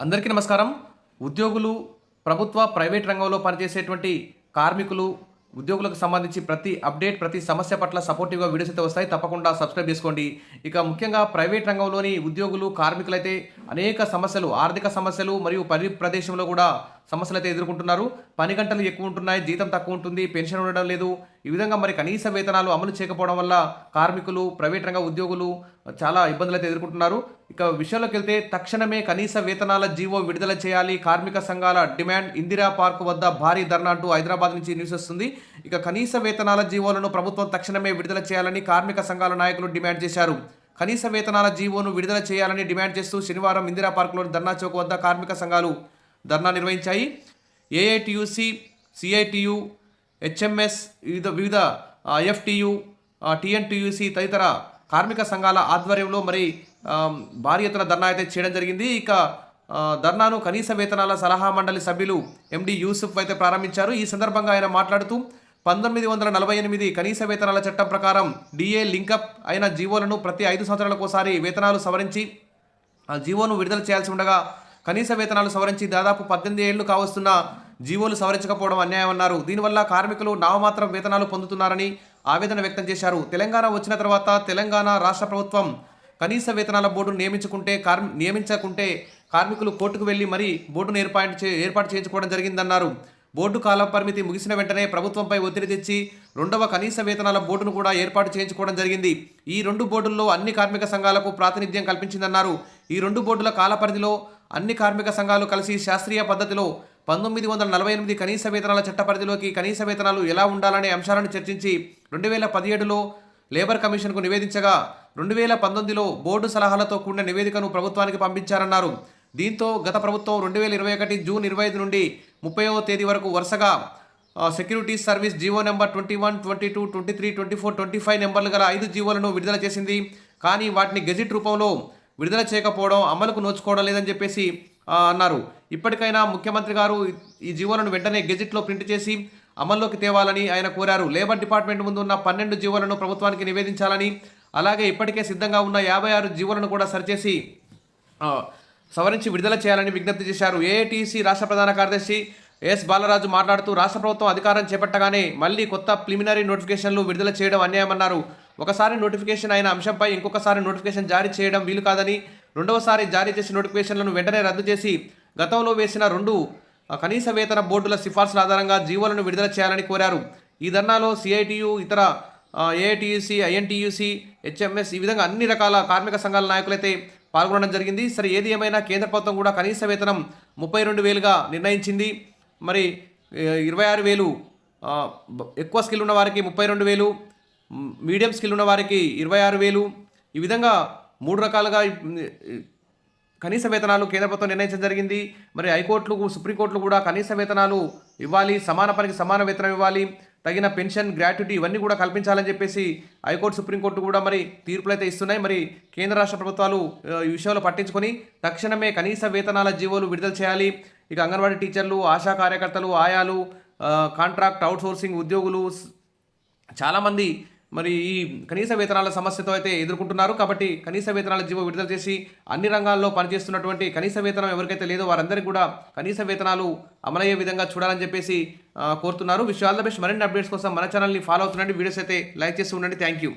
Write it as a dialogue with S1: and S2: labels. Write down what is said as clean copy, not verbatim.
S1: అందరికీ నమస్కారం. ఉద్యోగులు, ప్రభుత్వ, ప్రైవేట్ రంగంలో పనిచేసేటువంటి కార్మికులు, ఉద్యోగులకు సంబంధించి ప్రతి అప్డేట్, ప్రతి సమస్య పట్ల సపోర్టివ్‌గా వీడియోస్ అయితే వస్తాయి. తప్పకుండా సబ్స్క్రైబ్ చేసుకోండి. ఇక ముఖ్యంగా ప్రైవేట్ రంగంలోని ఉద్యోగులు, కార్మికులైతే అనేక సమస్యలు, ఆర్థిక సమస్యలు మరియు పని ప్రదేశంలో కూడా సమస్యలైతే ఎదుర్కొంటున్నారు. పని గంటలు ఎక్కువ ఉంటున్నాయి, జీతం తక్కువ ఉంటుంది, పెన్షన్ ఉండడం లేదు. ఈ విధంగా మరి కనీస వేతనాలు అమలు చేయకపోవడం వల్ల కార్మికులు, ప్రైవేట్ రంగ ఉద్యోగులు చాలా ఇబ్బందులైతే ఎదుర్కొంటున్నారు. ఇక విషయంలోకి వెళ్తే తక్షణమే కనీస వేతనాల జీవో విడుదల చేయాలి, కార్మిక సంఘాల డిమాండ్. ఇందిరా పార్క్ వద్ద భారీ ధర్నా అంటూ హైదరాబాద్ నుంచి న్యూస్ వస్తుంది. ఇక కనీస వేతనాల జీవోలను ప్రభుత్వం తక్షణమే విడుదల చేయాలని కార్మిక సంఘాల నాయకులు డిమాండ్ చేశారు. కనీస వేతనాల జీవోను విడుదల చేయాలని డిమాండ్ చేస్తూ శనివారం ఇందిరా పార్క్లోని ధర్నా చౌక్ వద్ద కార్మిక సంఘాలు ధర్నా నిర్వహించాయి. ఏఐటియుసి, సిఐటియు, హెచ్ఎంఎస్, వివిధ ఐఎఫ్టియు, టిఎన్టీయూసి తదితర కార్మిక సంఘాల ఆధ్వర్యంలో మరి భారీ ఎత్తున ధర్నా అయితే చేయడం జరిగింది. ఇక ధర్నాను కనీస వేతనాల సలహా మండలి సభ్యులు ఎండి యూసుఫ్ అయితే ప్రారంభించారు. ఈ సందర్భంగా ఆయన మాట్లాడుతూ 1948 కనీస వేతనాల చట్టం ప్రకారం డిఏ లింకప్ అయిన జీవోలను ప్రతి 5 సంవత్సరాలకోసారి వేతనాలు సవరించి ఆ జీవోను విడుదల చేయాల్సి ఉండగా కనీస వేతనాలు సవరించి దాదాపు 18 ఏళ్లు కావస్తున్న జీవోలు సవరించకపోవడం అన్యాయమన్నారు. దీనివల్ల కార్మికులు నామమాత్రం వేతనాలు పొందుతున్నారని ఆవేదన వ్యక్తం చేశారు. తెలంగాణ వచ్చిన తర్వాత తెలంగాణ రాష్ట్ర ప్రభుత్వం కనీస వేతనాల బోర్డును నియమించకుంటే కార్మికులు కోర్టుకు వెళ్లి మరీ బోర్డును ఏర్పాటు చేయించుకోవడం జరిగిందన్నారు. బోర్డు కాల పరిమితి ముగిసిన వెంటనే ప్రభుత్వంపై ఒత్తిడి తెచ్చి 2వ కనీస వేతనాల బోర్డును కూడా ఏర్పాటు చేయించుకోవడం జరిగింది. ఈ 2 బోర్డుల్లో అన్ని కార్మిక సంఘాలకు ప్రాతినిధ్యం కల్పించిందన్నారు. ఈ 2 బోర్డుల కాల పరిధిలో అన్ని కార్మిక సంఘాలు కలిసి శాస్త్రీయ పద్ధతిలో 1948 కనీస వేతనాల చట్ట పరిధిలోకి కనీస వేతనాలు ఎలా ఉండాలనే అంశాలను చర్చించి 2017లో లేబర్ కమిషన్కు నివేదించగా 2019లో బోర్డు సలహాలతో కూడిన నివేదికను ప్రభుత్వానికి పంపించారన్నారు. దీంతో గత ప్రభుత్వం 2021 జూన్ 25 నుండి 30వ తేదీ వరకు వరుసగా సెక్యూరిటీస్ సర్వీస్ జీవో నెంబర్ 21, 22, 23, 24, 25 నెంబర్లు గల 5 జీవోలను విడుదల చేసింది. కానీ వాటిని గెజిట్ రూపంలో విడుదల చేయకపోవడం, అమలుకు నోచుకోవడం లేదని చెప్పేసి అన్నారు. ఇప్పటికైనా ముఖ్యమంత్రి గారు ఈ జీవోలను వెంటనే గెజిట్లో ప్రింట్ చేసి అమల్లోకి తేవాలని ఆయన కోరారు. లేబర్ డిపార్ట్మెంట్ ముందు ఉన్న 12 జీవోలను ప్రభుత్వానికి నివేదించాలని, అలాగే ఇప్పటికే సిద్ధంగా ఉన్న 56 జీవోలను కూడా సరిచేసి సవరించి విడుదల చేయాలని విజ్ఞప్తి చేశారు. ఏఐటిసి రాష్ట్ర ప్రధాన కార్యదర్శి ఎస్ బాలరాజు మాట్లాడుతూ రాష్ట్ర ప్రభుత్వం అధికారం చేపట్టగానే మళ్ళీ కొత్త ప్రిలిమినరీ నోటిఫికేషన్లు విడుదల చేయడం అన్యాయమన్నారు. ఒకసారి నోటిఫికేషన్ అయిన అంశంపై ఇంకొకసారి నోటిఫికేషన్ జారీ చేయడం వీలు కాదని, 2వసారి జారీ చేసిన నోటిఫికేషన్లను వెంటనే రద్దు చేసి గతంలో వేసిన 2 కనీస వేతన బోర్డుల సిఫార్సుల ఆధారంగా జీవోలను విడుదల చేయాలని కోరారు. ఈ ధర్నాలో సిఐటియు, ఇతర ఏఐటియుసి, ఐఎన్టీయూసి, హెచ్ఎంఎస్ ఈ విధంగా అన్ని రకాల కార్మిక సంఘాల నాయకులైతే పాల్గొనడం జరిగింది. సరే, ఏది ఏమైనా కేంద్ర ప్రభుత్వం కూడా కనీస వేతనం 32,000గా నిర్ణయించింది. మరి 26,000 ఎక్కువ స్కిల్ ఉన్న వారికి 32,000, మీడియం స్కిల్ ఉన్న వారికి 26,000, ఈ విధంగా 3 రకాలుగా కనీస వేతనాలు కేంద్ర ప్రభుత్వం నిర్ణయించడం జరిగింది. మరి హైకోర్టులు, సుప్రీంకోర్టులు కూడా కనీస వేతనాలు ఇవ్వాలి, సమాన పనికి సమాన వేతనం ఇవ్వాలి, తగిన పెన్షన్, గ్రాట్యుటీ ఇవన్నీ కూడా కల్పించాలని చెప్పేసి హైకోర్టు, సుప్రీంకోర్టు కూడా మరి తీర్పులు అయితే ఇస్తున్నాయి. మరి కేంద్ర రాష్ట్ర ప్రభుత్వాలు ఈ విషయంలో పట్టించుకొని తక్షణమే కనీస వేతనాల జీవోలు విడుదల చేయాలి. ఇక అంగన్వాడీ టీచర్లు, ఆశా కార్యకర్తలు, ఆయాలు, కాంట్రాక్ట్ అవుట్సోర్సింగ్ ఉద్యోగులు చాలామంది మరి ఈ కనీస వేతనాల సమస్యతో అయితే ఎదుర్కొంటున్నారు. కాబట్టి కనీస వేతనాల జీవో విడుదల చేసి అన్ని రంగాల్లో పనిచేస్తున్నటువంటి కనీస వేతనం ఎవరికైతే లేదో వారందరికీ కూడా కనీస వేతనాలు అమలయ్యే విధంగా చూడాలని చెప్పేసి కోరుతున్నారు. Wish all the best. మరిన్ని అప్డేట్స్ కోసం మన ఛానల్ని ఫాలో అవుతుండండి. వీడియోస్ అయితే లైక్ చేస్తూ ఉండండి. Thank you.